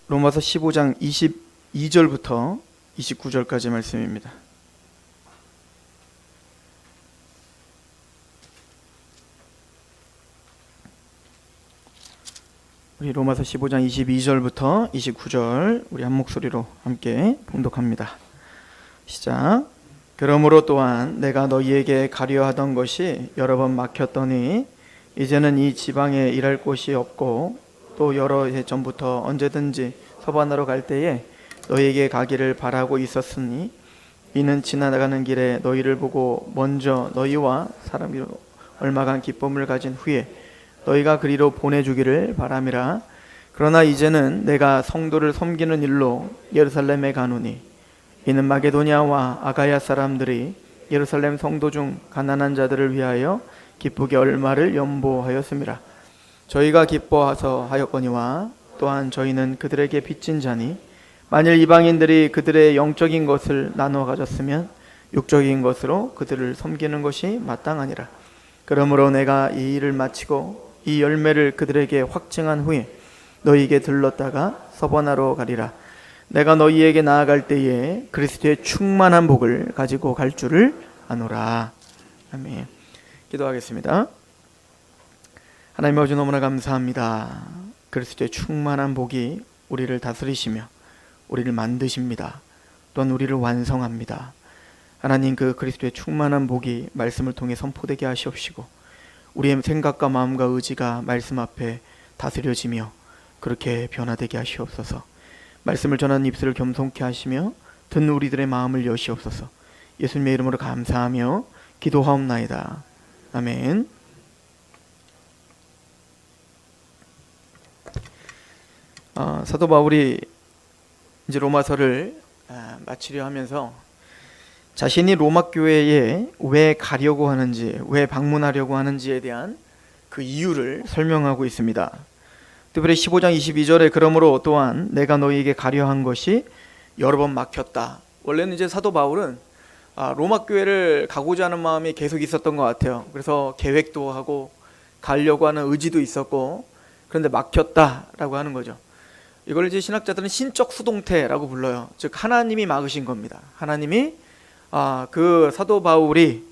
로마서 15장 22절부터 29절까지 말씀입니다. 우리 로마서 15장 22절부터 29절 우리 한 목소리로 함께 봉독합니다. 시작. 그러므로 또한 내가 너희에게 가려 하던 것이 여러 번 막혔더니 이제는 이 지방에 일할 곳이 없고 또 여러 해 전부터 언제든지 서반하러 갈 때에 너희에게 가기를 바라고 있었으니 이는 지나가는 길에 너희를 보고 먼저 너희와 사람이 얼마간 기쁨을 가진 후에 너희가 그리로 보내주기를 바람이라. 그러나 이제는 내가 성도를 섬기는 일로 예루살렘에 가노니 이는 마게도냐와 아가야 사람들이 예루살렘 성도 중 가난한 자들을 위하여 기쁘게 얼마를 연보하였음이라. 저희가 기뻐하서 하였거니와 또한 저희는 그들에게 빚진 자니 만일 이방인들이 그들의 영적인 것을 나누어 가졌으면 육적인 것으로 그들을 섬기는 것이 마땅하니라. 그러므로 내가 이 일을 마치고 이 열매를 그들에게 확증한 후에 너희에게 들렀다가 서번하러 가리라. 내가 너희에게 나아갈 때에 그리스도의 충만한 복을 가지고 갈 줄을 아노라. 아멘. 기도하겠습니다. 하나님 아버지, 너무나 감사합니다. 그리스도의 충만한 복이 우리를 다스리시며 우리를 만드십니다. 또한 우리를 완성합니다. 하나님, 그 그리스도의 충만한 복이 말씀을 통해 선포되게 하시옵시고 우리의 생각과 마음과 의지가 말씀 앞에 다스려지며 그렇게 변화되게 하시옵소서. 말씀을 전하는 입술을 겸손케 하시며 듣는 우리들의 마음을 여시옵소서. 예수님의 이름으로 감사하며 기도하옵나이다. 아멘. 사도 바울이 이제 로마서를 마치려 하면서 자신이 로마 교회에 왜 가려고 하는지, 왜 방문하려고 하는지에 대한 그 이유를 설명하고 있습니다. 특별히 15장 22절에 그러므로 또한 내가 너희에게 가려 한 것이 여러 번 막혔다. 원래는 이제 사도 바울은 로마 교회를 가고자 하는 마음이 계속 있었던 것 같아요. 그래서 계획도 하고 가려고 하는 의지도 있었고, 그런데 막혔다라고 하는 거죠. 이걸 이제 신학자들은 신적 수동태라고 불러요. 즉 하나님이 막으신 겁니다. 하나님이 그 사도 바울이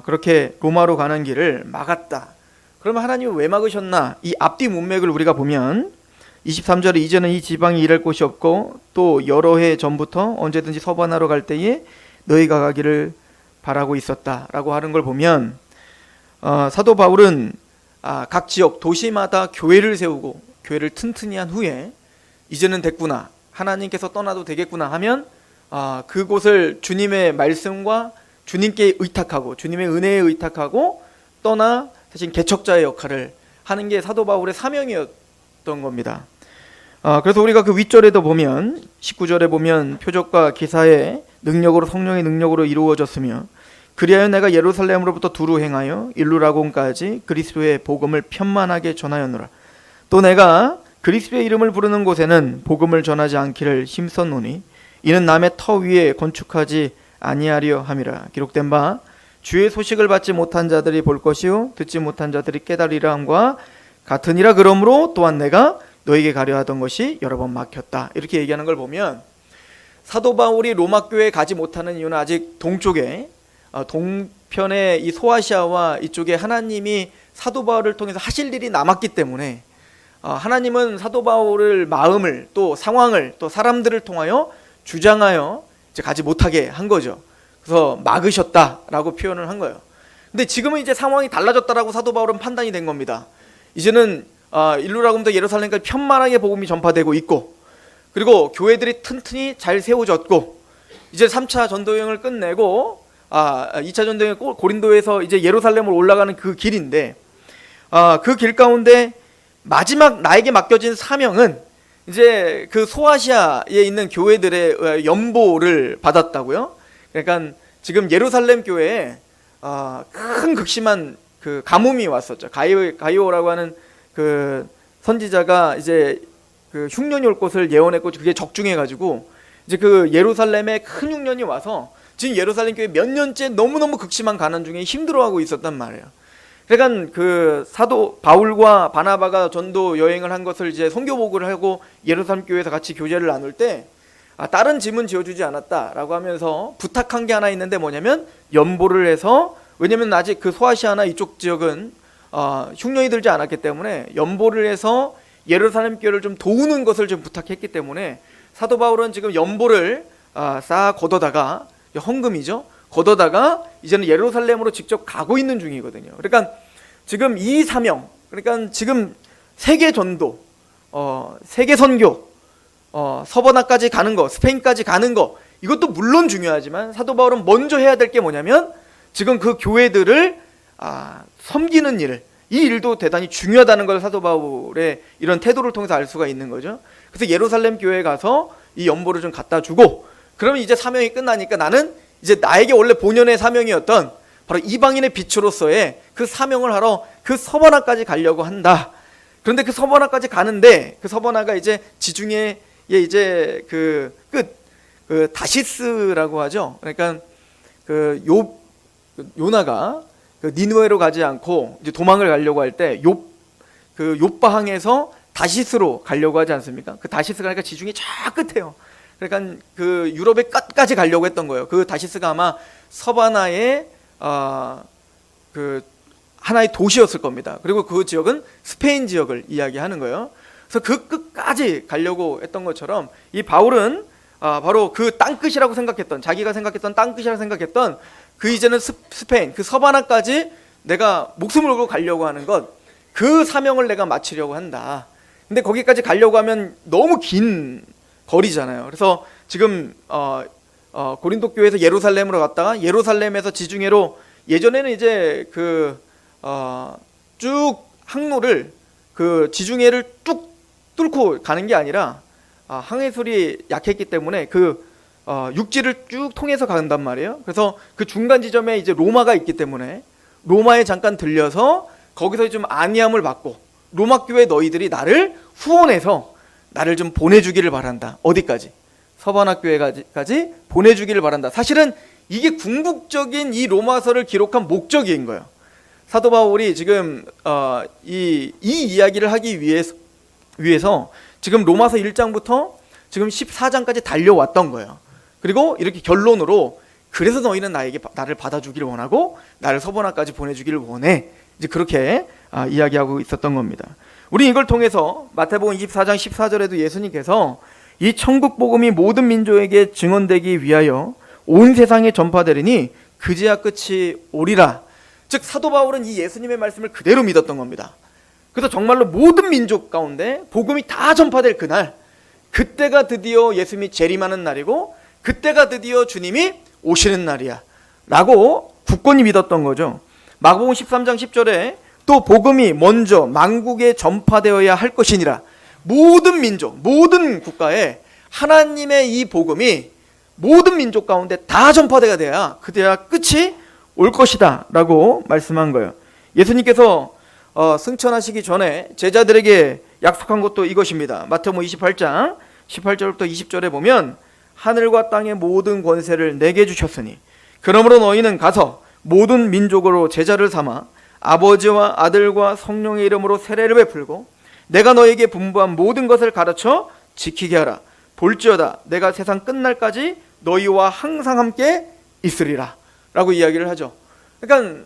그렇게 로마로 가는 길을 막았다. 그러면 하나님이 왜 막으셨나? 이 앞뒤 문맥을 우리가 보면 23절에 이제는 이 지방에 일할 곳이 없고 또 여러 해 전부터 언제든지 서반하러 갈 때에 너희가 가기를 바라고 있었다라고 하는 걸 보면 사도 바울은 각 지역 도시마다 교회를 세우고 교회를 튼튼히 한 후에 이제는 됐구나, 하나님께서 떠나도 되겠구나 하면 그곳을 주님의 말씀과 주님께 의탁하고 주님의 은혜에 의탁하고 떠나 사실 개척자의 역할을 하는 게 사도 바울의 사명이었던 겁니다. 그래서 우리가 그 윗절에도 보면 19절에 보면 표적과 기사의 능력으로 성령의 능력으로 이루어졌으며 그리하여 내가 예루살렘으로부터 두루 행하여 일루라곤까지 그리스도의 복음을 편만하게 전하였노라. 또 내가 그리스도의 이름을 부르는 곳에는 복음을 전하지 않기를 힘썼노니 이는 남의 터 위에 건축하지 아니하려 함이라. 기록된 바 주의 소식을 받지 못한 자들이 볼 것이요 듣지 못한 자들이 깨달으리라 함과 같으니라. 그러므로 또한 내가 너에게 가려 하던 것이 여러 번 막혔다. 이렇게 얘기하는 걸 보면 사도 바울이 로마 교회에 가지 못하는 이유는 아직 동쪽에 동편의 이 소아시아와 이쪽에 하나님이 사도 바울을 통해서 하실 일이 남았기 때문에 하나님은 사도 바울을 마음을 또 상황을 또 사람들을 통하여 주장하여 이제 가지 못하게 한 거죠. 그래서 막으셨다라고 표현을 한 거예요. 근데 지금은 이제 상황이 달라졌다라고 사도 바울은 판단이 된 겁니다. 이제는 일루라곤부터 예루살렘까지 편만하게 복음이 전파되고 있고, 그리고 교회들이 튼튼히 잘 세워졌고, 이제 3차 전도여행을 끝내고 2차 전도여행 고린도에서 이제 예루살렘으로 올라가는 그 길인데 그 길 가운데 마지막 나에게 맡겨진 사명은 이제 그 소아시아에 있는 교회들의 연보를 받았다고요. 그러니까 지금 예루살렘 교회에 큰 극심한 그 가뭄이 왔었죠. 가이오라고 하는 그 선지자가 이제 그 흉년이 올 것을 예언했고 그게 적중해가지고 이제 그 예루살렘에 큰 흉년이 와서 지금 예루살렘 교회 몇 년째 너무너무 극심한 가난 중에 힘들어하고 있었단 말이에요. 그러니까 그 사도 바울과 바나바가 전도 여행을 한 것을 이제 선교 보고를 하고 예루살렘 교회에서 같이 교제를 나눌 때 다른 짐은 지어주지 않았다라고 하면서 부탁한 게 하나 있는데 뭐냐면 연보를 해서, 왜냐면 아직 그 소아시아나 이쪽 지역은 흉년이 들지 않았기 때문에 연보를 해서 예루살렘 교회를 좀 도우는 것을 좀 부탁했기 때문에 사도 바울은 지금 연보를 싹 걷어다가, 헌금이죠, 걷어다가 이제는 예루살렘으로 직접 가고 있는 중이거든요. 그러니까 지금 이 사명, 그러니까 지금 세계 전도, 세계 선교, 서버나까지 가는 거, 스페인까지 가는 거, 이것도 물론 중요하지만 사도 바울은 먼저 해야 될 게 뭐냐면 지금 그 교회들을 섬기는 일, 이 일도 대단히 중요하다는 걸 사도 바울의 이런 태도를 통해서 알 수가 있는 거죠. 그래서 예루살렘 교회에 가서 이 연보를 좀 갖다 주고, 그러면 이제 사명이 끝나니까 나는 이제 나에게 원래 본연의 사명이었던 바로 이방인의 빛으로서의 그 사명을 하러 그 서버나까지 가려고 한다. 그런데 그 서버나까지 가는데 그 서버나가 이제 지중해에 이제 그 다시스라고 하죠. 그러니까 그 요나가 그 니느웨로 가지 않고 이제 도망을 가려고 할 때 욥바항에서 다시스로 가려고 하지 않습니까? 그 다시스가 그러니까 지중해 저 끝에요. 그러니까 그 유럽의 끝까지 가려고 했던 거예요. 그 다시스가 아마 서바나의 그 하나의 도시였을 겁니다. 그리고 그 지역은 스페인 지역을 이야기하는 거예요. 그래서 그 끝까지 가려고 했던 것처럼 이 바울은 바로 그 땅끝이라고 생각했던, 자기가 생각했던 땅끝이라고 생각했던 그 이제는 스페인, 그 서바나까지 내가 목숨을 걸고 가려고 하는 것, 그 사명을 내가 마치려고 한다. 근데 거기까지 가려고 하면 너무 긴 거리잖아요. 그래서 지금 고린도 교회에서 예루살렘으로 갔다가 예루살렘에서 지중해로, 예전에는 이제 쭉 항로를 그 지중해를 쭉 뚫고 가는 게 아니라 항해술이 약했기 때문에 그 육지를 쭉 통해서 간단 말이에요. 그래서 그 중간 지점에 이제 로마가 있기 때문에 로마에 잠깐 들려서 거기서 좀 안위함을 받고, 로마 교회 너희들이 나를 후원해서 나를 좀 보내주기를 바란다. 어디까지? 서바나 교회까지 보내주기를 바란다. 사실은 이게 궁극적인 이 로마서를 기록한 목적인 거예요. 사도 바울이 지금 이 이야기를 하기 위해서 지금 로마서 1장부터 지금 14장까지 달려왔던 거예요. 그리고 이렇게 결론으로, 그래서 너희는 나를 받아주기를 원하고 나를 서바나까지 보내주기를 원해, 이제 그렇게 이야기하고 있었던 겁니다. 우리 이걸 통해서 마태복음 24장 14절에도 예수님께서 이 천국 복음이 모든 민족에게 증언되기 위하여 온 세상에 전파되리니 그제야 끝이 오리라. 즉 사도 바울은 이 예수님의 말씀을 그대로 믿었던 겁니다. 그래서 정말로 모든 민족 가운데 복음이 다 전파될 그날, 그때가 드디어 예수님이 재림하는 날이고 그때가 드디어 주님이 오시는 날이야 라고 굳건히 믿었던 거죠. 마가복음 13장 10절에 또 복음이 먼저 만국에 전파되어야 할 것이니라. 모든 민족, 모든 국가에 하나님의 이 복음이 모든 민족 가운데 다 전파되어야 돼야 그때야 끝이 올 것이다 라고 말씀한 거예요. 예수님께서 승천하시기 전에 제자들에게 약속한 것도 이것입니다. 마태복음 28장 18절부터 20절에 보면 하늘과 땅의 모든 권세를 내게 주셨으니 그러므로 너희는 가서 모든 민족으로 제자를 삼아 아버지와 아들과 성령의 이름으로 세례를 베풀고 내가 너에게 분부한 모든 것을 가르쳐 지키게 하라. 볼지어다 내가 세상 끝날까지 너희와 항상 함께 있으리라 라고 이야기를 하죠. 그러니까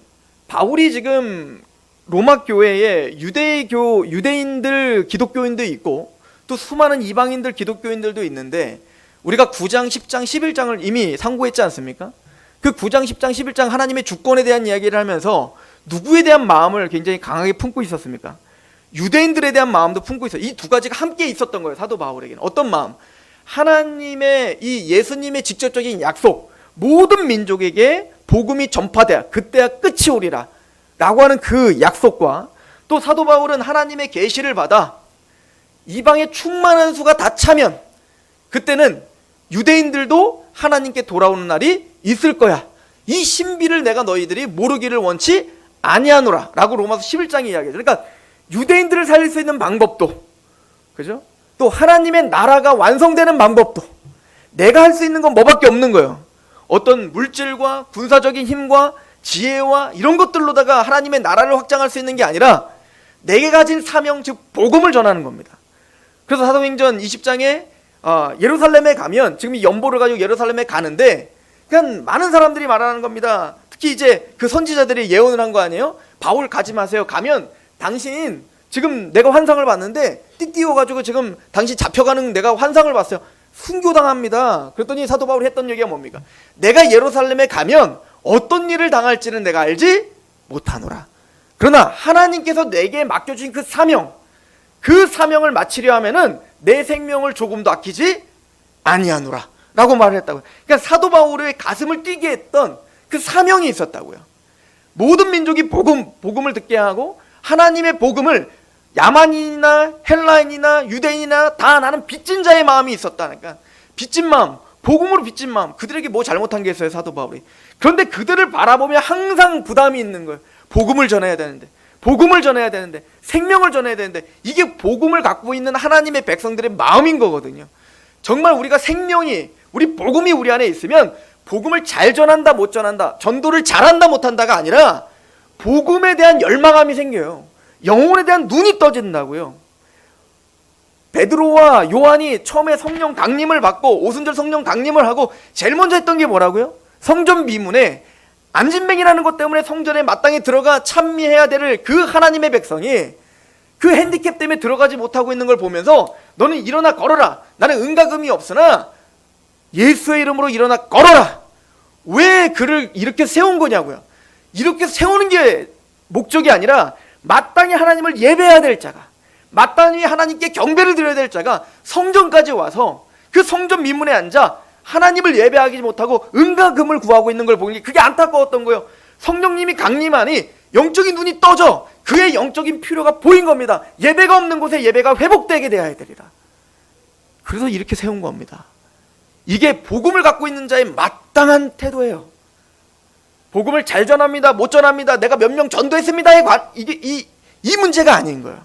바울이 지금 로마 교회에 유대인들 기독교인도 있고 또 수많은 이방인들 기독교인들도 있는데, 우리가 9장 10장 11장을 이미 상고했지 않습니까? 그 9장 10장 11장 하나님의 주권에 대한 이야기를 하면서 누구에 대한 마음을 굉장히 강하게 품고 있었습니까? 유대인들에 대한 마음도 품고 있어요. 이 두 가지가 함께 있었던 거예요. 사도 바울에게는 어떤 마음? 하나님의 이 예수님의 직접적인 약속, 모든 민족에게 복음이 전파돼야 그때야 끝이 오리라 라고 하는 그 약속과, 또 사도 바울은 하나님의 계시를 받아 이방의 충만한 수가 다 차면 그때는 유대인들도 하나님께 돌아오는 날이 있을 거야. 이 신비를 내가 너희들이 모르기를 원치 아니하노라 라고 로마서 11장에 이야기해요. 그러니까 유대인들을 살릴 수 있는 방법도, 그죠? 또 하나님의 나라가 완성되는 방법도 내가 할 수 있는 건 뭐밖에 없는 거예요. 어떤 물질과 군사적인 힘과 지혜와 이런 것들로다가 하나님의 나라를 확장할 수 있는 게 아니라 내게 가진 사명, 즉 복음을 전하는 겁니다. 그래서 사도행전 20장에 예루살렘에 가면, 지금 이 연보를 가지고 예루살렘에 가는데 그냥 많은 사람들이 말하는 겁니다. 특히 이제 그 선지자들이 예언을 한 거 아니에요? 바울 가지 마세요. 가면 당신 지금 내가 환상을 봤는데 띠띠워가지고 지금 당신 잡혀가는 내가 환상을 봤어요. 순교당합니다. 그랬더니 사도 바울이 했던 얘기가 뭡니까? 내가 예루살렘에 가면 어떤 일을 당할지는 내가 알지 못하노라. 그러나 하나님께서 내게 맡겨주신 그 사명, 그 사명을 마치려 하면은 내 생명을 조금도 아끼지 아니하노라 라고 말을 했다고요. 그러니까 사도 바울의 가슴을 뛰게 했던 그 사명이 있었다고요. 모든 민족이 복음을 듣게 하고 하나님의 복음을 야만인이나 헬라인이나 유대인이나 다 나는 빚진 자의 마음이 있었다니까. 빚진 마음, 복음으로 빚진 마음. 그들에게 뭐 잘못한 게 있어요, 사도 바울이. 그런데 그들을 바라보며 항상 부담이 있는 거예요. 복음을 전해야 되는데, 복음을 전해야 되는데, 생명을 전해야 되는데, 이게 복음을 갖고 있는 하나님의 백성들의 마음인 거거든요. 정말 우리가 생명이, 우리 복음이 우리 안에 있으면 복음을 잘 전한다 못 전한다, 전도를 잘한다 못한다가 아니라 복음에 대한 열망함이 생겨요. 영혼에 대한 눈이 떠진다고요. 베드로와 요한이 처음에 성령 강림을 받고 오순절 성령 강림을 하고 제일 먼저 했던 게 뭐라고요? 성전 미문에 안진뱅이라는 것 때문에 성전에 마땅히 들어가 찬미해야 될 그 하나님의 백성이 그 핸디캡 때문에 들어가지 못하고 있는 걸 보면서 너는 일어나 걸어라. 나는 은과금이 없으나 예수의 이름으로 일어나 걸어라. 왜 그를 이렇게 세운 거냐고요. 이렇게 세우는 게 목적이 아니라 마땅히 하나님을 예배해야 될 자가, 마땅히 하나님께 경배를 드려야 될 자가 성전까지 와서 그 성전 미문에 앉아 하나님을 예배하지 못하고 은과 금을 구하고 있는 걸 보니 그게 안타까웠던 거예요. 성령님이 강림하니 영적인 눈이 떠져 그의 영적인 필요가 보인 겁니다. 예배가 없는 곳에 예배가 회복되게 되어야 되리라. 그래서 이렇게 세운 겁니다. 이게 복음을 갖고 있는 자의 마땅한 태도예요. 복음을 잘 전합니다, 못 전합니다, 내가 몇 명 전도했습니다의 이게 이 문제가 아닌 거예요.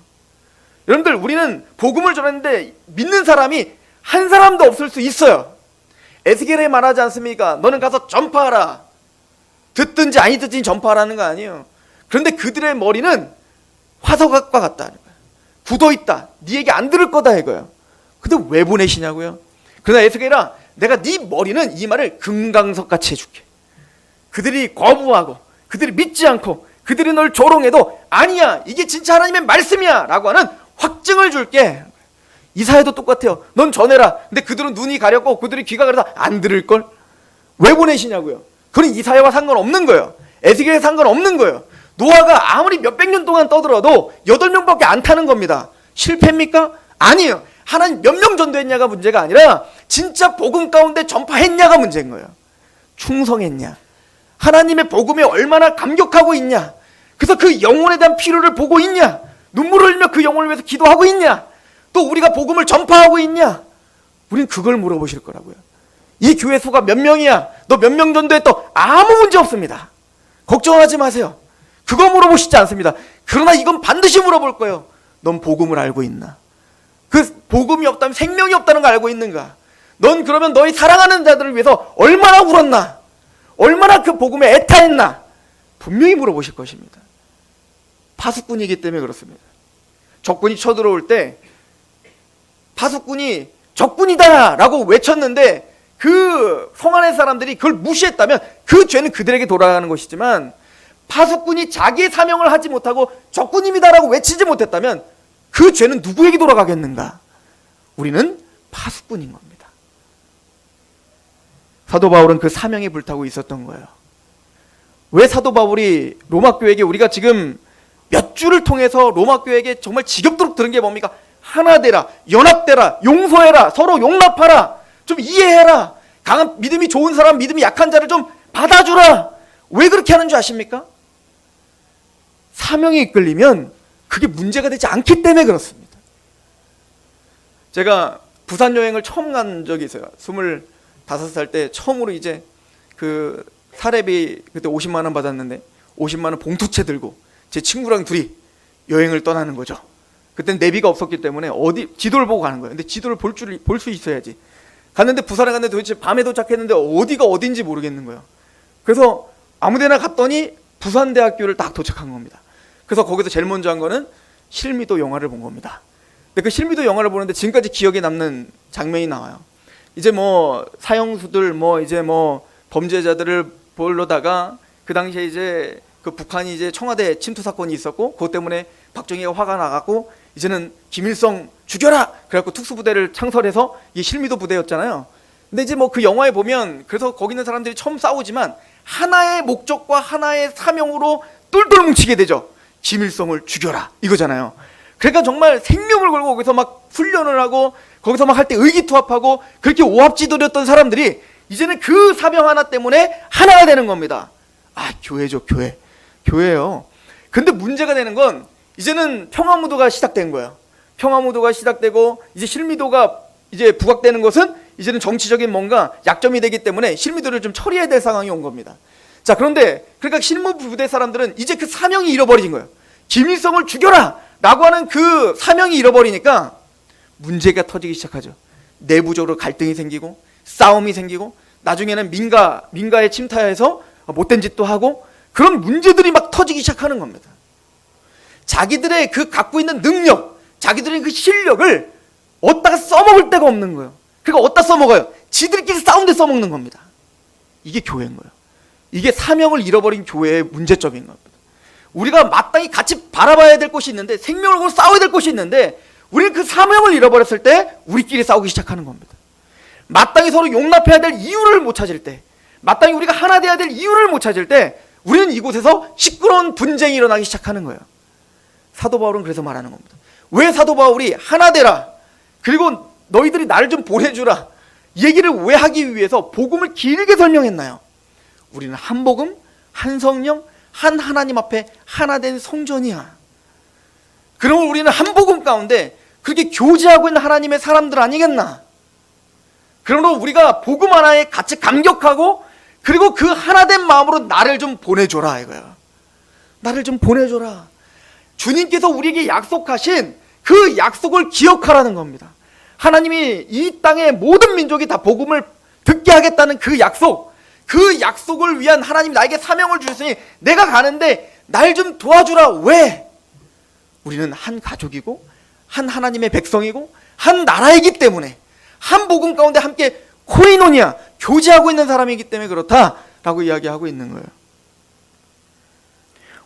여러분들, 우리는 복음을 전했는데 믿는 사람이 한 사람도 없을 수 있어요. 에스겔에 말하지 않습니까? 너는 가서 전파하라. 듣든지 아니 듣든지 전파하라는 거 아니에요. 그런데 그들의 머리는 화석과 같다는 거예요. 굳어있다. 네에게 안 들을 거다 이거예요. 근데 왜 보내시냐고요? 그러나 에스겔아, 내가 네 머리는 이 말을 금강석같이 해줄게. 그들이 거부하고 그들이 믿지 않고 그들이 널 조롱해도 아니야, 이게 진짜 하나님의 말씀이야 라고 하는 확증을 줄게. 이사야도 똑같아요. 넌 전해라. 근데 그들은 눈이 가렸고 그들이 귀가 가려서 안 들을걸? 왜 보내시냐고요? 그건 이사야와 상관없는 거예요. 에스겔에 상관없는 거예요. 노아가 아무리 몇백 년 동안 떠들어도 8명밖에 안 타는 겁니다. 실패입니까? 아니에요. 하나님 몇 명 전도했냐가 문제가 아니라 진짜 복음 가운데 전파했냐가 문제인 거예요. 충성했냐, 하나님의 복음에 얼마나 감격하고 있냐, 그래서 그 영혼에 대한 필요를 보고 있냐, 눈물을 흘리며 그 영혼을 위해서 기도하고 있냐, 또 우리가 복음을 전파하고 있냐, 우린 그걸 물어보실 거라고요. 이 교회 수가 몇 명이야, 너 몇 명 전도했어, 아무 문제 없습니다. 걱정하지 마세요. 그거 물어보시지 않습니다. 그러나 이건 반드시 물어볼 거예요. 넌 복음을 알고 있나? 그 복음이 없다면 생명이 없다는 걸 알고 있는가? 넌 그러면 너희 사랑하는 자들을 위해서 얼마나 울었나? 얼마나 그 복음에 애타했나? 분명히 물어보실 것입니다. 파수꾼이기 때문에 그렇습니다. 적군이 쳐들어올 때 파수꾼이 적군이다 라고 외쳤는데 그 성 안의 사람들이 그걸 무시했다면 그 죄는 그들에게 돌아가는 것이지만, 파수꾼이 자기의 사명을 하지 못하고 적군입니다 라고 외치지 못했다면 그 죄는 누구에게 돌아가겠는가? 우리는 파수꾼인 겁니다. 사도 바울은 그 사명에 불타고 있었던 거예요. 왜 사도 바울이 로마 교회에게, 우리가 지금 몇 주를 통해서 로마 교회에게 정말 지겹도록 들은 게 뭡니까? 하나 되라, 연합되라, 용서해라, 서로 용납하라, 좀 이해해라, 강한 믿음이 좋은 사람, 믿음이 약한 자를 좀 받아주라. 왜 그렇게 하는 줄 아십니까? 사명에 이끌리면 그게 문제가 되지 않기 때문에 그렇습니다. 제가 부산 여행을 처음 간 적이 있어요. 25살 때 처음으로 이제 그 사례비 그때 50만 원 받았는데 50만 원 봉투채 들고 제 친구랑 둘이 여행을 떠나는 거죠. 그때는 내비가 없었기 때문에 어디 지도를 보고 가는 거예요. 근데 지도를 볼 수 있어야지. 갔는데 부산에 갔는데 도대체 밤에 도착했는데 어디가 어딘지 모르겠는 거예요. 그래서 아무데나 갔더니 부산대학교를 딱 도착한 겁니다. 그래서 거기서 제일 먼저 한 거는 실미도 영화를 본 겁니다. 근데 그 실미도 영화를 보는데 지금까지 기억에 남는 장면이 나와요. 이제 뭐 사형수들 이제 범죄자들을 보려다가 그 당시에 이제 그 북한이 이제 청와대 침투 사건이 있었고 그것 때문에 박정희가 화가 나갖고 이제는 김일성 죽여라! 그래갖고 특수부대를 창설해서 이 실미도 부대였잖아요. 근데 이제 그 영화에 보면 그래서 거기 있는 사람들이 처음 싸우지만 하나의 목적과 하나의 사명으로 똘똘 뭉치게 되죠. 김일성을 죽여라! 이거잖아요. 그러니까 정말 생명을 걸고 거기서 막 훈련을 하고 거기서 막 할 때 의기투합하고 그렇게 오합지졸이었던 사람들이 이제는 그 사명 하나 때문에 하나가 되는 겁니다. 아, 교회죠, 교회. 교회예요. 근데 문제가 되는 건 이제는 평화무도가 시작된 거예요. 평화무도가 시작되고 이제 실미도가 이제 부각되는 것은 이제는 정치적인 뭔가 약점이 되기 때문에 실미도를 좀 처리해야 될 상황이 온 겁니다. 자, 그런데 그러니까 실무 부대 사람들은 이제 그 사명이 잃어버린 거예요. 김일성을 죽여라! 라고 하는 그 사명이 잃어버리니까 문제가 터지기 시작하죠. 내부적으로 갈등이 생기고 싸움이 생기고 나중에는 민가에 침투해서 못된 짓도 하고 그런 문제들이 막 터지기 시작하는 겁니다. 자기들의 그 갖고 있는 능력, 자기들의 그 실력을 어디다가 써먹을 데가 없는 거예요. 그러니까 어디다 써먹어요? 지들끼리 싸우는데 써먹는 겁니다. 이게 교회인 거예요. 이게 사명을 잃어버린 교회의 문제점인 겁니다. 우리가 마땅히 같이 바라봐야 될 곳이 있는데 생명을 걸고 싸워야 될 곳이 있는데 우리는 그 사명을 잃어버렸을 때 우리끼리 싸우기 시작하는 겁니다. 마땅히 서로 용납해야 될 이유를 못 찾을 때, 마땅히 우리가 하나 돼야 될 이유를 못 찾을 때 우리는 이곳에서 시끄러운 분쟁이 일어나기 시작하는 거예요. 사도 바울은 그래서 말하는 겁니다. 왜 사도 바울이 하나 되라, 그리고 너희들이 나를 좀 보내주라 얘기를 왜 하기 위해서 복음을 길게 설명했나요? 우리는 한 복음, 한 성령, 한 하나님 앞에 하나 된 성전이야. 그러면 우리는 한 복음 가운데 그렇게 교제하고 있는 하나님의 사람들 아니겠나? 그러므로 우리가 복음 하나에 같이 감격하고 그리고 그 하나 된 마음으로 나를 좀 보내줘라 이거야. 나를 좀 보내줘라. 주님께서 우리에게 약속하신 그 약속을 기억하라는 겁니다. 하나님이 이 땅의 모든 민족이 다 복음을 듣게 하겠다는 그 약속, 그 약속을 위한 하나님이 나에게 사명을 주셨으니 내가 가는데 날 좀 도와주라. 왜? 우리는 한 가족이고 한 하나님의 백성이고 한 나라이기 때문에 한 복음 가운데 함께 코이노니아, 교제하고 있는 사람이기 때문에 그렇다라고 이야기하고 있는 거예요.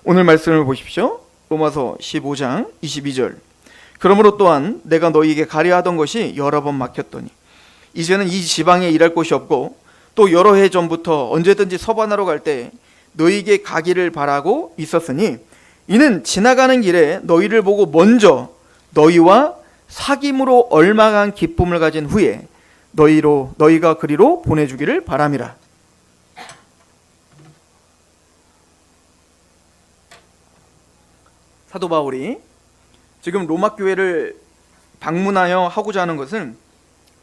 오늘 말씀을 보십시오. 로마서 15장 22절. 그러므로 또한 내가 너희에게 가려 하던 것이 여러 번 막혔더니 이제는 이 지방에 일할 곳이 없고 또 여러 해 전부터 언제든지 서반하러 갈 때 너희에게 가기를 바라고 있었으니 이는 지나가는 길에 너희를 보고 먼저 너희와 사귐으로 얼마간 기쁨을 가진 후에 너희가 그리로 보내주기를 바람이라. 사도 바울이 지금 로마 교회를 방문하여 하고자 하는 것은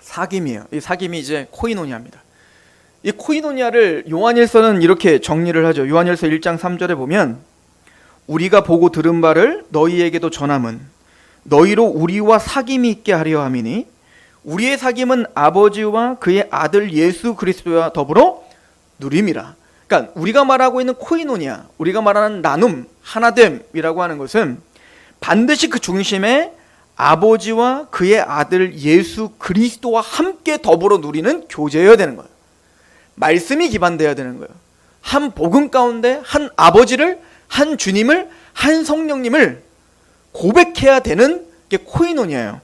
사귐이에요. 이 사귐이 이제 코이노니아입니다. 이 코이노니아를 요한일서는 이렇게 정리를 하죠. 요한일서 1장 3절에 보면 우리가 보고 들은 바를 너희에게도 전함은 너희로 우리와 사귐이 있게 하려 함이니 우리의 사귐은 아버지와 그의 아들 예수 그리스도와 더불어 누림이라. 그러니까 우리가 말하고 있는 코이노니아, 우리가 말하는 나눔, 하나됨이라고 하는 것은 반드시 그 중심에 아버지와 그의 아들 예수 그리스도와 함께 더불어 누리는 교제여야 되는 거예요. 말씀이 기반되어야 되는 거예요. 한 복음 가운데 한 아버지를, 한 주님을, 한 성령님을 고백해야 되는 게 코이노니아예요.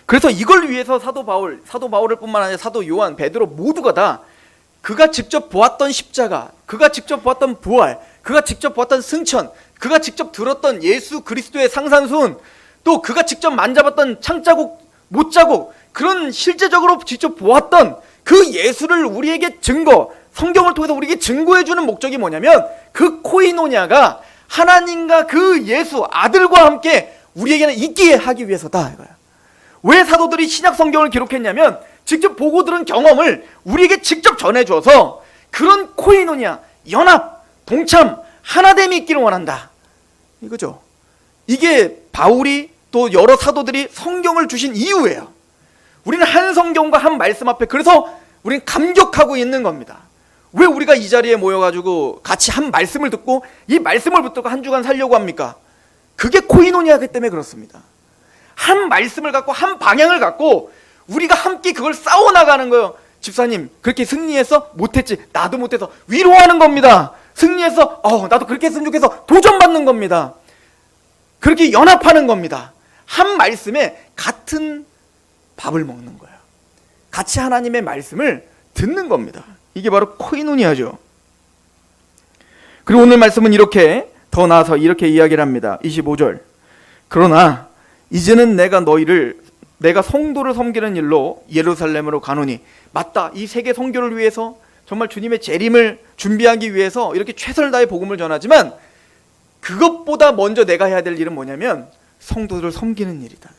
그래서 이걸 위해서 사도 바울을 뿐만 아니라 사도 요한, 베드로 모두가 다 그가 직접 보았던 십자가, 그가 직접 보았던 부활, 그가 직접 보았던 승천, 그가 직접 들었던 예수 그리스도의 상산순, 또 그가 직접 만져봤던 창자국, 못자국, 그런 실제적으로 직접 보았던 그 예수를 우리에게 성경을 통해서 우리에게 증거해주는 목적이 뭐냐면 그 코이노니아가 하나님과 그 예수 아들과 함께 우리에게는 있게 하기 위해서다 이거야. 왜 사도들이 신약 성경을 기록했냐면 직접 보고 들은 경험을 우리에게 직접 전해줘서 그런 코이노니아, 연합, 동참, 하나됨이 있기를 원한다 이거죠. 이게 바울이 또 여러 사도들이 성경을 주신 이유예요. 우리는 한 성경과 한 말씀 앞에 그래서 우리는 감격하고 있는 겁니다. 왜 우리가 이 자리에 모여가지고 같이 한 말씀을 듣고 이 말씀을 붙들고 한 주간 살려고 합니까? 그게 코이노니아이기 때문에 그렇습니다. 한 말씀을 갖고 한 방향을 갖고 우리가 함께 그걸 싸워나가는 거예요. 집사님 그렇게 승리해서 못했지, 나도 못해서 위로하는 겁니다. 승리해서 나도 그렇게 했으면 좋겠어, 도전받는 겁니다. 그렇게 연합하는 겁니다. 한 말씀에 같은 밥을 먹는 거예요. 같이 하나님의 말씀을 듣는 겁니다. 이게 바로 코이노니아죠. 그리고 오늘 말씀은 이렇게 더 나아서 이렇게 이야기를 합니다. 25절. 그러나 이제는 내가 성도를 섬기는 일로 예루살렘으로 가노니. 맞다, 이 세계 선교를 위해서 정말 주님의 재림을 준비하기 위해서 이렇게 최선을 다해 복음을 전하지만 그것보다 먼저 내가 해야 될 일은 뭐냐면 성도들을 섬기는 일이다.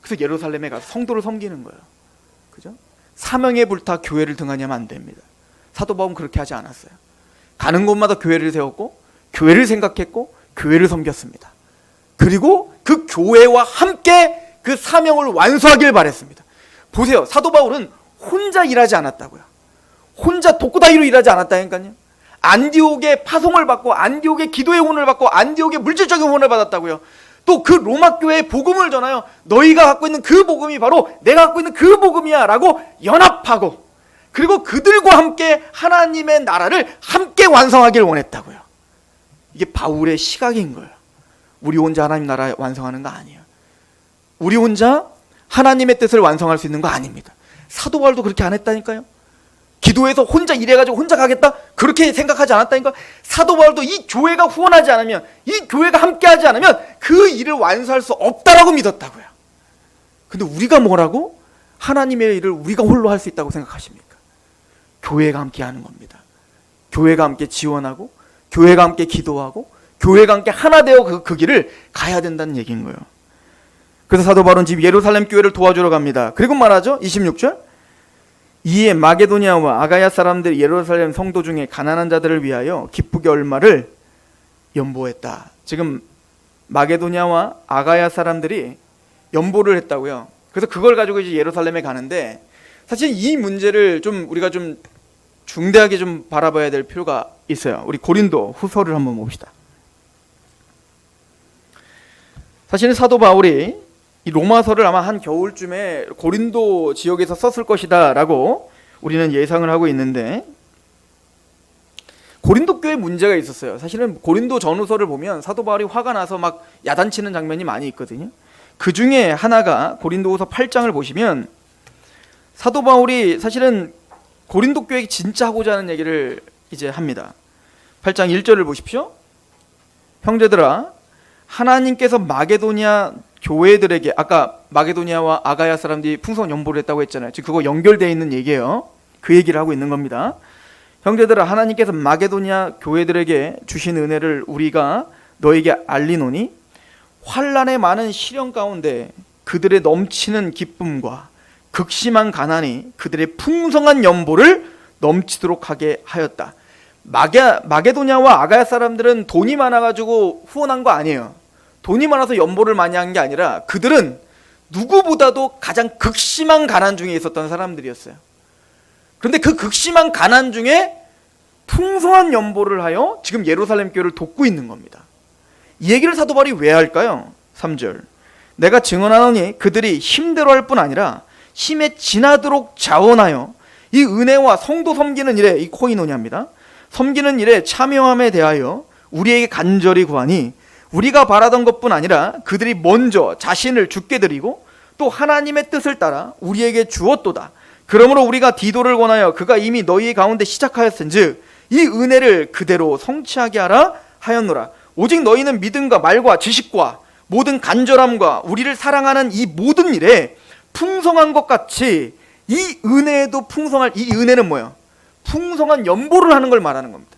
그래서 예루살렘에 가서 성도를 섬기는 거예요. 그죠? 사명에 불타 교회를 등한히 하면 안 됩니다. 사도 바울은 그렇게 하지 않았어요. 가는 곳마다 교회를 세웠고 교회를 생각했고 교회를 섬겼습니다. 그리고 그 교회와 함께 그 사명을 완수하길 바랬습니다. 보세요, 사도 바울은 혼자 일하지 않았다고요. 혼자 독구다이로 일하지 않았다니까요. 안디옥의 파송을 받고 안디옥의 기도의 혼을 받고 안디옥의 물질적인 혼을 받았다고요. 또 그 로마 교회에 복음을 전하여 너희가 갖고 있는 그 복음이 바로 내가 갖고 있는 그 복음이야 라고 연합하고, 그리고 그들과 함께 하나님의 나라를 함께 완성하길 원했다고요. 이게 바울의 시각인 거예요. 우리 혼자 하나님 나라 완성하는 거 아니에요. 우리 혼자 하나님의 뜻을 완성할 수 있는 거 아닙니다. 사도 바울도 그렇게 안 했다니까요. 기도해서 혼자 일해가지고 혼자 가겠다? 그렇게 생각하지 않았다니까. 사도 바울도 이 교회가 후원하지 않으면, 이 교회가 함께하지 않으면 그 일을 완수할 수 없다라고 믿었다고요. 근데 우리가 뭐라고? 하나님의 일을 우리가 홀로 할 수 있다고 생각하십니까? 교회가 함께하는 겁니다. 교회가 함께 지원하고 교회가 함께 기도하고 교회가 함께 하나 되어 그 길을 가야 된다는 얘기인 거예요. 그래서 사도 바울은 지금 예루살렘 교회를 도와주러 갑니다. 그리고 말하죠. 26절. 이에 마게도니아와 아가야 사람들이 예루살렘 성도 중에 가난한 자들을 위하여 기쁘게 얼마를 연보했다. 지금 마게도니아와 아가야 사람들이 연보를 했다고요. 그래서 그걸 가지고 이제 예루살렘에 가는데, 사실 이 문제를 좀 우리가 좀 중대하게 좀 바라봐야 될 필요가 있어요. 우리 고린도 후서를 한번 봅시다. 사실은 사도 바울이 이 로마서를 아마 한 겨울쯤에 고린도 지역에서 썼을 것이다 라고 우리는 예상을 하고 있는데, 고린도 교회에 문제가 있었어요. 사실은 고린도 전후서를 보면 사도 바울이 화가 나서 막 야단치는 장면이 많이 있거든요. 그 중에 하나가 고린도후서 8장을 보시면 사도 바울이 사실은 고린도 교회에 진짜 하고자 하는 얘기를 이제 합니다. 8장 1절을 보십시오. 형제들아, 하나님께서 마게도니아 교회들에게, 아까 마게도니아와 아가야 사람들이 풍성한 연보를 했다고 했잖아요. 지금 그거 연결되어 있는 얘기예요. 그 얘기를 하고 있는 겁니다. 형제들아, 하나님께서 마게도니아 교회들에게 주신 은혜를 우리가 너에게 알리노니 환난의 많은 시련 가운데 그들의 넘치는 기쁨과 극심한 가난이 그들의 풍성한 연보를 넘치도록 하게 하였다. 마게도니아와 아가야 사람들은 돈이 많아가지고 후원한 거 아니에요. 돈이 많아서 연보를 많이 한 게 아니라 그들은 누구보다도 가장 극심한 가난 중에 있었던 사람들이었어요. 그런데 그 극심한 가난 중에 풍성한 연보를 하여 지금 예루살렘 교회를 돕고 있는 겁니다. 이 얘기를 사도 바울이 왜 할까요? 3절. 내가 증언하노니 그들이 힘대로 할 뿐 아니라 힘에 지나도록 자원하여 이 은혜와 성도 섬기는 일에, 이 코이노니아입니다, 섬기는 일에 참여함에 대하여 우리에게 간절히 구하니 우리가 바라던 것뿐 아니라 그들이 먼저 자신을 주께 드리고 또 하나님의 뜻을 따라 우리에게 주었도다. 그러므로 우리가 디도를 권하여 그가 이미 너희 가운데 시작하였은즉 이 은혜를 그대로 성취하게 하라 하였노라. 오직 너희는 믿음과 말과 지식과 모든 간절함과 우리를 사랑하는 이 모든 일에 풍성한 것 같이 이 은혜에도 풍성할, 이 은혜는 뭐예요? 풍성한 연보를 하는 걸 말하는 겁니다.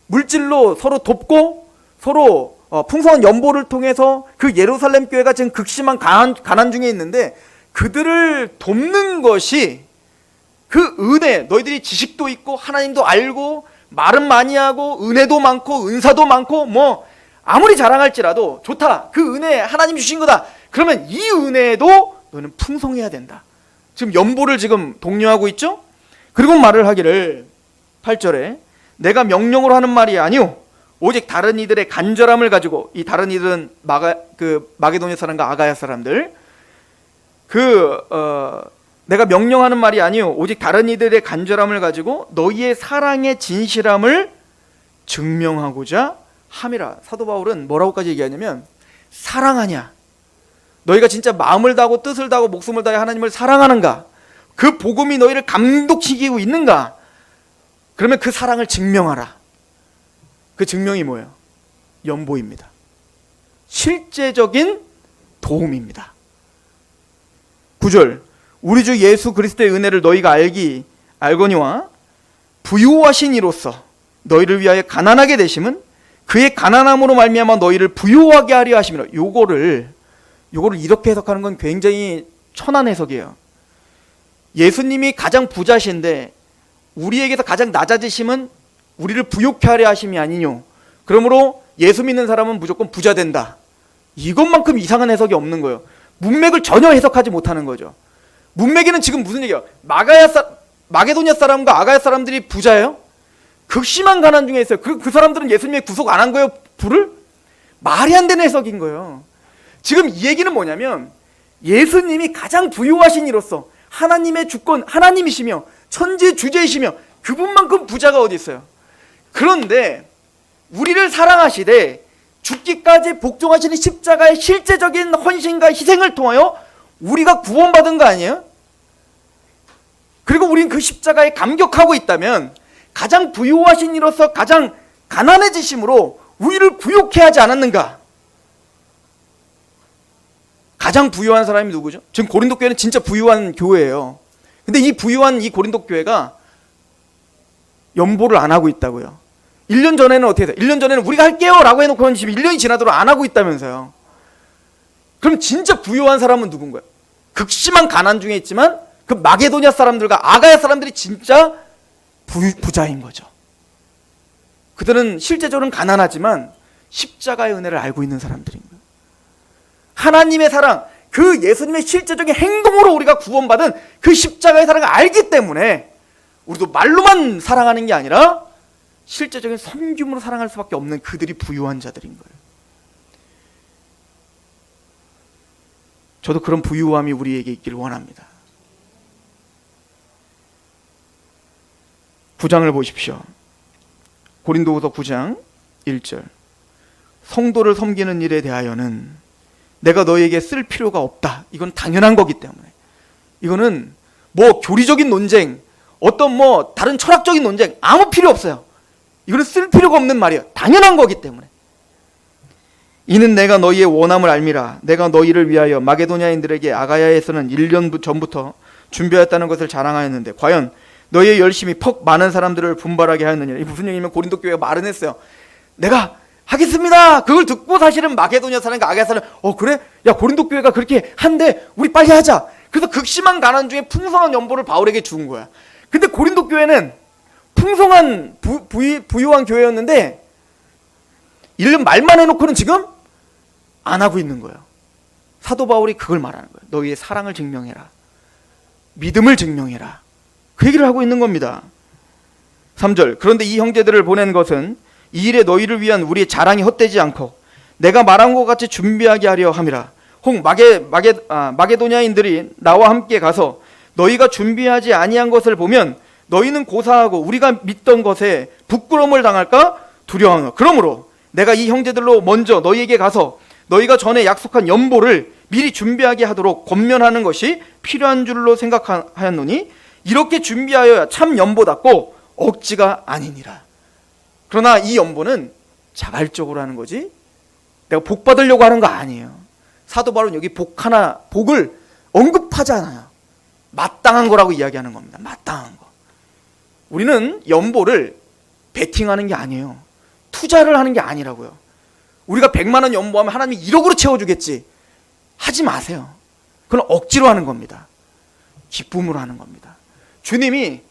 물질로 서로 돕고 서로 풍성한 연보를 통해서 그 예루살렘 교회가 지금 극심한 가난 중에 있는데 그들을 돕는 것이 그 은혜, 너희들이 지식도 있고 하나님도 알고 말은 많이 하고 은혜도 많고 은사도 많고 뭐 아무리 자랑할지라도 좋다, 그 은혜 하나님 주신 거다, 그러면 이 은혜에도 너는 풍성해야 된다. 지금 연보를 지금 독려하고 있죠. 그리고 말을 하기를 8절에 내가 명령으로 하는 말이 아니오 오직 다른 이들의 간절함을 가지고, 이 다른 이들은 마게도냐 사람과 아가야 사람들, 내가 명령하는 말이 아니오 오직 다른 이들의 간절함을 가지고 너희의 사랑의 진실함을 증명하고자 함이라. 사도 바울은 뭐라고까지 얘기하냐면, 사랑하냐, 너희가 진짜 마음을 다하고 뜻을 다하고 목숨을 다해 하나님을 사랑하는가, 그 복음이 너희를 감동시키고 있는가, 그러면 그 사랑을 증명하라. 그 증명이 뭐예요? 연보입니다. 실제적인 도움입니다. 9절 우리 주 예수 그리스도의 은혜를 너희가 알거니와 부유하신 이로써 너희를 위하여 가난하게 되심은 그의 가난함으로 말미암아 너희를 부유하게 하려 하심이라. 요거를 이렇게 해석하는 건 굉장히 천한 해석이에요. 예수님이 가장 부자신데 우리에게서 가장 낮아지심은 우리를 부욕케 하려 하심이 아니뇨. 그러므로 예수 믿는 사람은 무조건 부자 된다. 이것만큼 이상한 해석이 없는 거예요. 문맥을 전혀 해석하지 못하는 거죠. 문맥에는 지금 무슨 얘기야? 마게도냐 사람과 아가야 사람들이 부자예요? 극심한 가난 중에 있어요. 그 사람들은 예수님의 구속 안 한 거예요? 불을? 말이 안 되는 해석인 거예요. 지금 이 얘기는 뭐냐면, 예수님이 가장 부유하신 이로써 하나님의 주권, 하나님이시며 천지 주제이시며 그분만큼 부자가 어디 있어요? 그런데 우리를 사랑하시되 죽기까지 복종하시는 십자가의 실제적인 헌신과 희생을 통하여 우리가 구원받은 거 아니에요? 그리고 우리는 그 십자가에 감격하고 있다면 가장 부유하신 이로서 가장 가난해지심으로 우리를 부욕해 하지 않았는가? 가장 부유한 사람이 누구죠? 지금 고린도 교회는 진짜 부유한 교회예요. 근데 이 부유한 이 고린도 교회가 연보를 안 하고 있다고요. 1년 전에는 어떻게 돼요? 1년 전에는 우리가 할게요 라고 해놓고는 지금 1년이 지나도록 안 하고 있다면서요. 그럼 진짜 부유한 사람은 누군 거예요? 극심한 가난 중에 있지만 그 마게도냐 사람들과 아가야 사람들이 진짜 부자인 거죠. 그들은 실제적으로는 가난하지만 십자가의 은혜를 알고 있는 사람들인 거예요. 하나님의 사랑, 그 예수님의 실제적인 행동으로 우리가 구원받은 그 십자가의 사랑을 알기 때문에 우리도 말로만 사랑하는 게 아니라 실제적인 섬김으로 사랑할 수밖에 없는 그들이 부유한 자들인 거예요. 저도 그런 부유함이 우리에게 있기를 원합니다. 9장을 보십시오. 고린도후서 9장 1절 성도를 섬기는 일에 대하여는 내가 너희에게 쓸 필요가 없다. 이건 당연한 거기 때문에. 이거는 뭐 교리적인 논쟁, 어떤 뭐 다른 철학적인 논쟁 아무 필요 없어요. 이거는 쓸 필요가 없는 말이에요. 당연한 거기 때문에. 이는 내가 너희의 원함을 알미라. 내가 너희를 위하여 마게도냐인들에게 아가야에서는 1년 전부터 준비하였다는 것을 자랑하였는데 과연 너희의 열심이 퍽 많은 사람들을 분발하게 하였느냐. 이 무슨 얘기냐면 고린도 교회가 말은 했어요. 내가 하겠습니다. 그걸 듣고 사실은 마게도냐 사람과 아가야 사람 그래? 야 고린도 교회가 그렇게 한대 우리 빨리 하자. 그래서 극심한 가난 중에 풍성한 연보를 바울에게 준 거야. 근데 고린도 교회는 풍성한 부유한 교회였는데 1년 말만 해놓고는 지금 안 하고 있는 거예요. 사도 바울이 그걸 말하는 거예요. 너희의 사랑을 증명해라. 믿음을 증명해라. 그 얘기를 하고 있는 겁니다. 3절 그런데 이 형제들을 보낸 것은 이 일에 너희를 위한 우리의 자랑이 헛되지 않고 내가 말한 것 같이 준비하게 하려 함이라. 혹 마게도냐인들이 나와 함께 가서 너희가 준비하지 아니한 것을 보면 너희는 고사하고 우리가 믿던 것에 부끄러움을 당할까 두려워하노. 그러므로 내가 이 형제들로 먼저 너희에게 가서 너희가 전에 약속한 연보를 미리 준비하게 하도록 권면하는 것이 필요한 줄로 생각하였노니 이렇게 준비하여야 참 연보답고 억지가 아니니라. 그러나 이 연보는 자발적으로 하는 거지 내가 복 받으려고 하는 거 아니에요. 사도 바울은 여기 복을 언급하지 않아요. 마땅한 거라고 이야기하는 겁니다. 마땅한 거. 우리는 연보를 베팅하는 게 아니에요. 투자를 하는 게 아니라고요. 우리가 100만 원 연보하면 하나님이 1억으로 채워주겠지. 하지 마세요. 그건 억지로 하는 겁니다. 기쁨으로 하는 겁니다. 주님이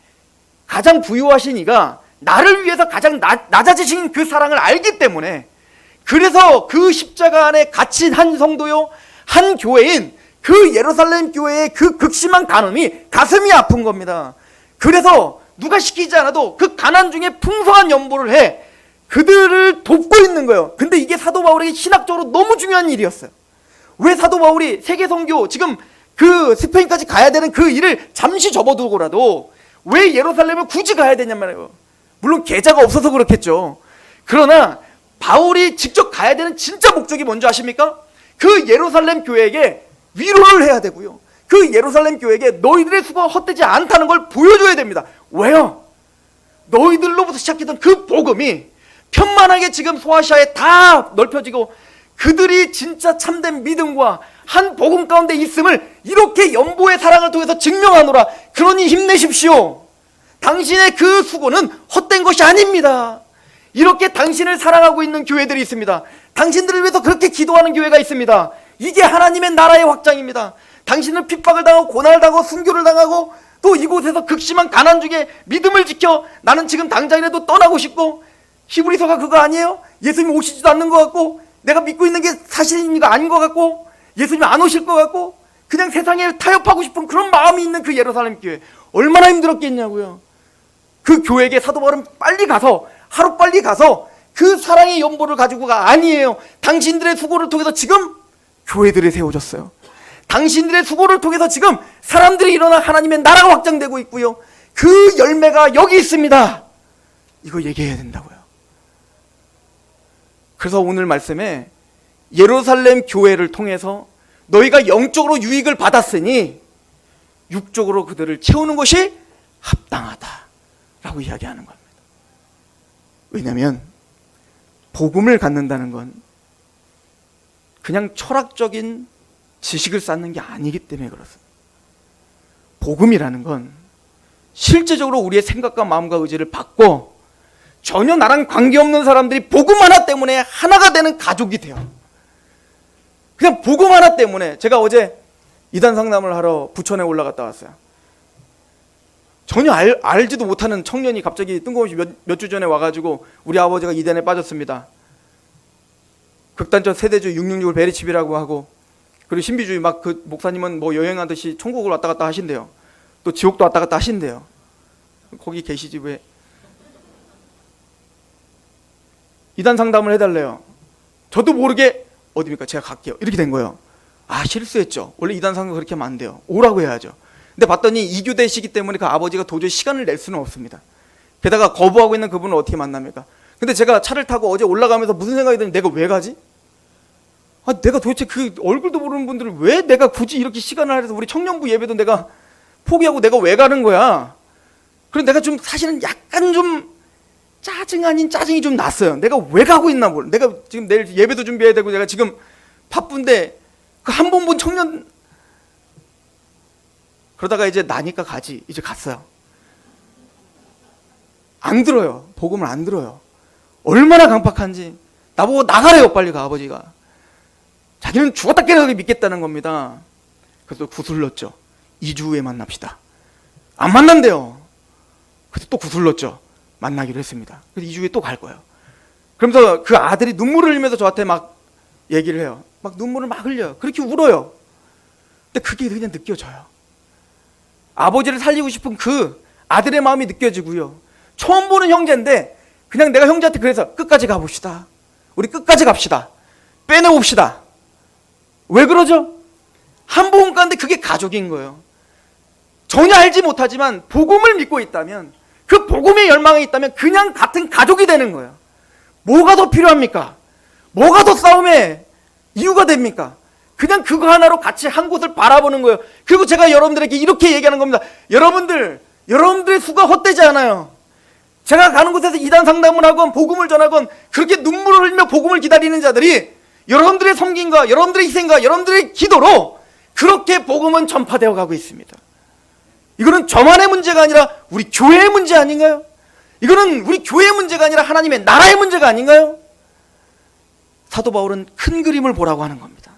가장 부유하신 이가 나를 위해서 가장 낮아지신 그 사랑을 알기 때문에 그래서 그 십자가 안에 갇힌 한 성도요 한 교회인 그 예루살렘 교회의 그 극심한 간음이 가슴이 아픈 겁니다. 그래서 누가 시키지 않아도 그 가난 중에 풍성한 연보를 해 그들을 돕고 있는 거예요. 근데 이게 사도 바울에게 신학적으로 너무 중요한 일이었어요. 왜 사도 바울이 세계 선교 지금 그 스페인까지 가야 되는 그 일을 잠시 접어두고라도 왜 예루살렘을 굳이 가야 되냔 말이에요. 물론 계좌가 없어서 그렇겠죠. 그러나 바울이 직접 가야 되는 진짜 목적이 뭔지 아십니까? 그 예루살렘 교회에게 위로를 해야 되고요, 그 예루살렘 교회에게 너희들의 수고가 헛되지 않다는 걸 보여줘야 됩니다. 왜요? 너희들로부터 시작했던 그 복음이 편만하게 지금 소아시아에 다 넓혀지고 그들이 진짜 참된 믿음과 한 복음 가운데 있음을 이렇게 연보의 사랑을 통해서 증명하노라. 그러니 힘내십시오. 당신의 그 수고는 헛된 것이 아닙니다. 이렇게 당신을 사랑하고 있는 교회들이 있습니다. 당신들을 위해서 그렇게 기도하는 교회가 있습니다. 이게 하나님의 나라의 확장입니다. 당신은 핍박을 당하고 고난을 당하고 순교를 당하고 또 이곳에서 극심한 가난 중에 믿음을 지켜 나는 지금 당장이라도 떠나고 싶고, 히브리서가 그거 아니에요? 예수님이 오시지도 않는 것 같고 내가 믿고 있는 게 사실인가 아닌 것 같고 예수님이 안 오실 것 같고 그냥 세상에 타협하고 싶은 그런 마음이 있는 그 예루살렘 교회, 얼마나 힘들었겠냐고요. 그 교회에게 사도 바울은 빨리 가서, 하루빨리 가서 그 사랑의 연보를 가지고가 아니에요. 당신들의 수고를 통해서 지금 교회들이 세워졌어요. 당신들의 수고를 통해서 지금 사람들이 일어나 하나님의 나라가 확장되고 있고요, 그 열매가 여기 있습니다. 이거 얘기해야 된다고요. 그래서 오늘 말씀에 예루살렘 교회를 통해서 너희가 영적으로 유익을 받았으니 육적으로 그들을 채우는 것이 합당하다라고 이야기하는 겁니다. 왜냐하면 복음을 갖는다는 건 그냥 철학적인 지식을 쌓는 게 아니기 때문에 그렇습니다. 복음이라는 건 실제적으로 우리의 생각과 마음과 의지를 바꿔 전혀 나랑 관계없는 사람들이 복음 하나 때문에 하나가 되는 가족이 돼요. 그냥 복음 하나 때문에. 제가 어제 이단 상담을 하러 부천에 올라갔다 왔어요. 전혀 알지도 못하는 청년이 갑자기 뜬금없이 몇 주 전에 와가지고 우리 아버지가 이단에 빠졌습니다. 극단적 세대주의 666을 베리칩이라고 하고, 그리고 신비주의 막 그 목사님은 뭐 여행하듯이 천국을 왔다 갔다 하신대요. 또 지옥도 왔다 갔다 하신대요. 거기 계시지 왜? 이단 상담을 해달래요. 저도 모르게 어디입니까? 제가 갈게요. 이렇게 된 거예요. 아, 실수했죠. 원래 이단 상담 그렇게 하면 안 돼요. 오라고 해야죠. 근데 봤더니 이교대시기 때문에 그 아버지가 도저히 시간을 낼 수는 없습니다. 게다가 거부하고 있는 그분을 어떻게 만납니까? 근데 제가 차를 타고 어제 올라가면서 무슨 생각이 드니, 내가 왜 가지? 아, 내가 도대체 그 얼굴도 모르는 분들을 왜 내가 굳이 이렇게 시간을 할애해서 우리 청년부 예배도 내가 포기하고 내가 왜 가는 거야? 그래서 내가 좀 사실은 약간 좀 짜증 아닌 짜증이 좀 났어요. 내가 왜 가고 있나 몰라. 내가 지금 내일 예배도 준비해야 되고 내가 지금 바쁜데 그 한 번 본 청년. 그러다가 이제 나니까 가지. 이제 갔어요. 안 들어요. 복음을 안 들어요. 얼마나 강팍한지. 나보고 나가래요. 빨리 가. 아버지가. 자기는 죽었다 깨어나게 믿겠다는 겁니다. 그래서 구슬렀죠. 2주 후에 만납시다. 안 만난대요. 그래서 또 구슬렀죠. 만나기로 했습니다. 그래서 2주 후에 또 갈 거예요. 그러면서 그 아들이 눈물을 흘리면서 저한테 막 얘기를 해요. 막 눈물을 막 흘려요. 그렇게 울어요. 근데 그게 그냥 느껴져요. 아버지를 살리고 싶은 그 아들의 마음이 느껴지고요. 처음 보는 형제인데 그냥 내가 형제한테 그래서 끝까지 가봅시다. 우리 끝까지 갑시다. 빼내봅시다. 왜 그러죠? 한 복음 가운데 그게 가족인 거예요. 전혀 알지 못하지만 복음을 믿고 있다면, 그 복음의 열망이 있다면 그냥 같은 가족이 되는 거예요. 뭐가 더 필요합니까? 뭐가 더 싸움의 이유가 됩니까? 그냥 그거 하나로 같이 한 곳을 바라보는 거예요. 그리고 제가 여러분들에게 이렇게 얘기하는 겁니다. 여러분들의 수가 헛되지 않아요. 제가 가는 곳에서 이단 상담을 하건 복음을 전하건 그렇게 눈물을 흘리며 복음을 기다리는 자들이 여러분들의 섬김과 여러분들의 희생과 여러분들의 기도로 그렇게 복음은 전파되어 가고 있습니다. 이거는 저만의 문제가 아니라 우리 교회의 문제 아닌가요? 이거는 우리 교회의 문제가 아니라 하나님의 나라의 문제가 아닌가요? 사도 바울은 큰 그림을 보라고 하는 겁니다.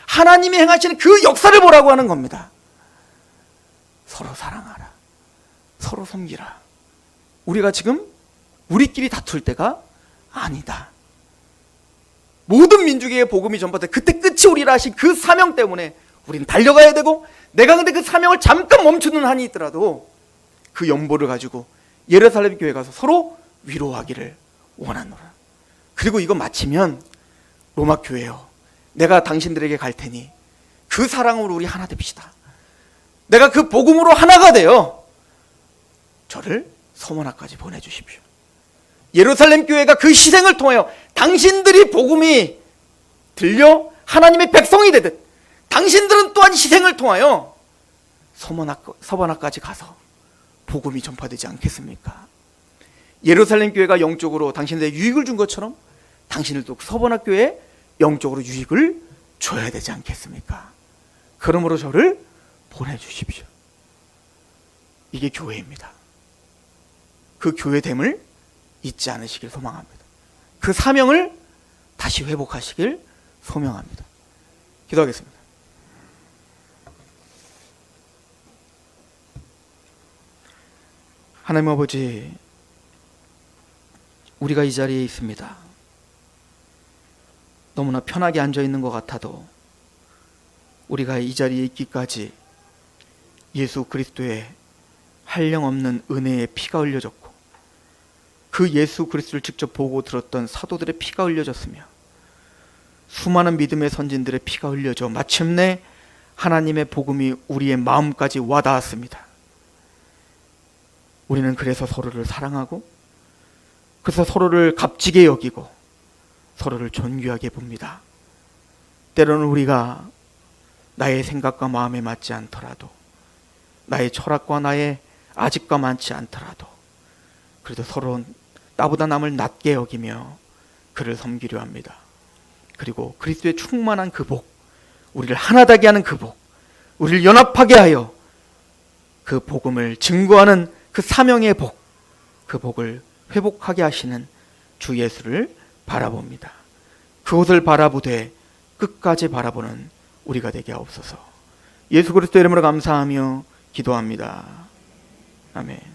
하나님이 행하시는 그 역사를 보라고 하는 겁니다. 서로 사랑하라. 서로 섬기라. 우리가 지금 우리끼리 다툴 때가 아니다. 모든 민족에게 복음이 전파돼 그때 끝이 우리라 하신 그 사명 때문에 우리는 달려가야 되고, 내가 근데 그 사명을 잠깐 멈추는 한이 있더라도 그 연보를 가지고 예루살렘 교회 가서 서로 위로하기를 원하노라. 그리고 이거 마치면 로마 교회요, 내가 당신들에게 갈 테니 그 사랑으로 우리 하나 됩시다. 내가 그 복음으로 하나가 되어 저를 서머나까지 보내주십시오. 예루살렘 교회가 그 희생을 통하여 당신들이 복음이 들려 하나님의 백성이 되듯 당신들은 또한 희생을 통하여 서머나까지 가서 복음이 전파되지 않겠습니까? 예루살렘 교회가 영적으로 당신들의 유익을 준 것처럼 당신들도 서머나 교회에 영적으로 유익을 줘야 되지 않겠습니까? 그러므로 저를 보내주십시오. 이게 교회입니다. 그 교회됨을 잊지 않으시길 소망합니다. 그 사명을 다시 회복하시길 소명합니다. 기도하겠습니다. 하나님 아버지, 우리가 이 자리에 있습니다. 너무나 편하게 앉아 있는 것 같아도 우리가 이 자리에 있기까지 예수 그리스도의 한량없는 은혜의 피가 흘려졌고 그 예수 그리스도를 직접 보고 들었던 사도들의 피가 흘려졌으며 수많은 믿음의 선진들의 피가 흘려져 마침내 하나님의 복음이 우리의 마음까지 와닿았습니다. 우리는 그래서 서로를 사랑하고 그래서 서로를 값지게 여기고 서로를 존귀하게 봅니다. 때로는 우리가 나의 생각과 마음에 맞지 않더라도, 나의 철학과 나의 아집과 많지 않더라도 그래도 서로 나보다 남을 낮게 여기며 그를 섬기려 합니다. 그리고 그리스도의 충만한 그 복, 우리를 하나되게 하는 그 복, 우리를 연합하게 하여 그 복음을 증거하는 그 사명의 복, 그 복을 회복하게 하시는 주 예수를 바라봅니다. 그것을 바라보되 끝까지 바라보는 우리가 되게 하옵소서. 예수 그리스도 이름으로 감사하며 기도합니다. 아멘.